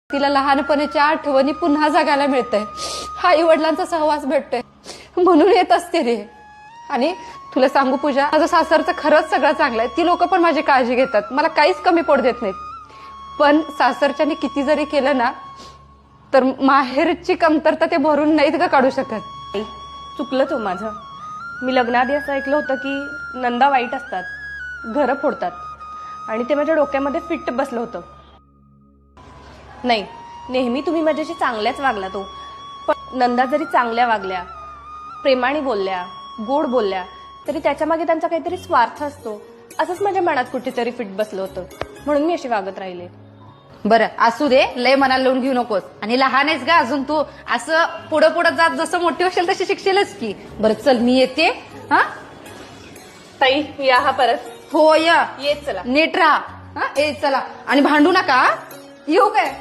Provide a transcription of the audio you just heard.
तिला लहानपणीच्या आठवणी पुन्हा जगायला मिळतंय, आई वडिलांचा सहवास भेटतोय म्हणून येत असते रे. आणि तुला सांगू पूजा, माझं सासरचं खरंच सगळं चांगलं आहे. ती लोक पण माझी काळजी घेतात, मला काहीच कमी पडू देत नाहीत. पण सासरच्याने किती जरी केलं ना तर माहेरची कमतरता ते भरून नाहीत का काढू शकत. चुकलं तो माझं. मी लग्नाआधी असं ऐकलं होतं की नंदा वाईट असतात, घरं फोडतात, आणि ते माझ्या डोक्यामध्ये फिट्ट बसलं होतं. नाही, नेहमी तुम्ही माझ्याशी चांगल्याच वागला तो. पण नंदा जरी चांगल्या वागल्या, प्रेमाने बोलल्या, गोड बोलल्या, तरी त्याच्या मागे त्यांचा काहीतरी स्वार्थ असतो असंच माझ्या मनात कुठेतरी फिट बसलं होतं, म्हणून मी अशी वागत राहिले. बरं असू दे, लय मनाला लावून घेऊ नकोस. आणि लहान आहेस का अजून तू, असं पुढं पुढं जात जसं मोठी असेल तशी शिकशीलच की. बरं चल मी येते. हा ताई या हा परत. हो या, येत चला. नीट राहा. हा ए चला, आणि भांडू नका. येऊ काय.